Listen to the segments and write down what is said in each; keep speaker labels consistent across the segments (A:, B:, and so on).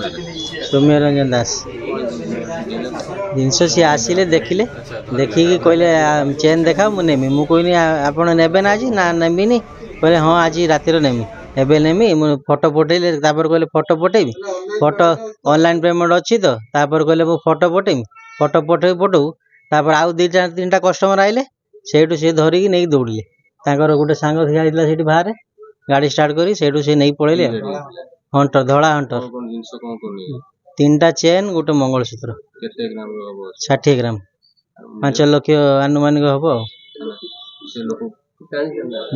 A: सौम्य रंजन दास जिनस सी आसिले देखिले देखिकी कहले चेन देखा मुझे मु कहनी आप नेबे ना आज ना नेबिनी कहले हाँ आज रातिर नेमी एबे नेमी फोटो पठेले कहले फोटो पठेबी फोटो ऑनलाइन पेमेंट अच्छी तो कहले मु फोटो पठेबी फोटो पठौ तापर आउ दुईटा तीन कस्टमर आइले सेठू सी धरिकी नहीं दौड़िले तांकर गोटे सांग ठिया होइतिला सेठी बाहर गाड़ी स्टार्ट करी सेठू सी नहीं पळेले हंटर धड़ा हंटर तीन टा चेन गोटे मंगलसूत्र 60 ग्राम 5 लाख आनुमानिक हम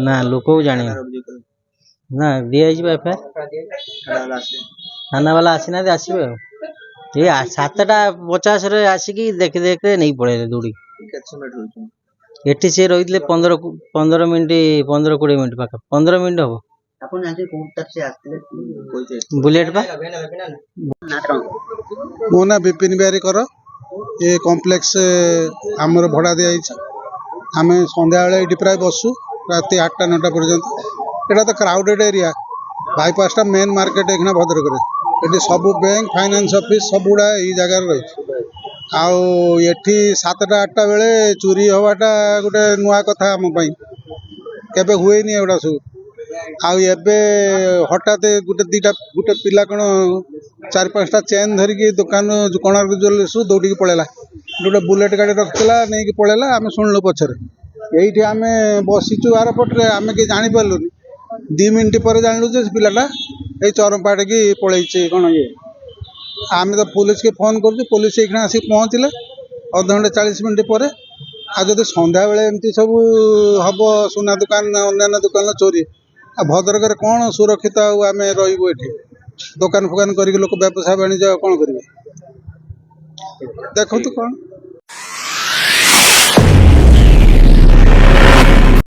A: ना लोक जानी ना दिया एफआईआर थाना वाला आसी ना आसवे ये 7:50 रे आसिकी देखते देखते नहीं पड़े दौड़ी एटी से रही 15 मिनट 15-20 मिनट पाख 15 मिनट हम बुलेट पा
B: मो ना विपिन बिहारी कर ये कॉम्प्लेक्स आमर भड़ा दी आम संध्या बेले ये प्राय बसु रात 8-9 पर्यंत यहाँ तो crowded area bypass main market एक भद्रक ये सब बैंक फाइनेंस ऑफिस सब गुड़ा ये जगार रही आठी 7-8 बेले चोरी हवाटा गोटे नुआ कथा आम केबे हुए एगुड़ा सब आबे हठात गोटे पिला कौन 4-5टा चेन धरिकी दुकान कोणार्क ज्वेलर्स दौड़ी पड़ेगा गोटे बुलेट गाड़ी रखला नहीं पड़ेगा आम शुणु पचर ये आम बसीचु आर पटे आम कि जापारूनी 2 मिनट पर जानलु पिलाटा ये चरमपाट की पलैचे कौन ये आम तो पुलिस के फोन कर पुलिस ये आसिक पहुँचले अध घंटे 40 मिनट पर आज सन्ध्या बेले एमती सब हम सुना दुकान अन्य दुकान चोरी भद्रक कौन सुरक्षित आम रही दुकान फुकान कर लोक व्यवसाय बाणिज्य कौन करेंगे देखो कौन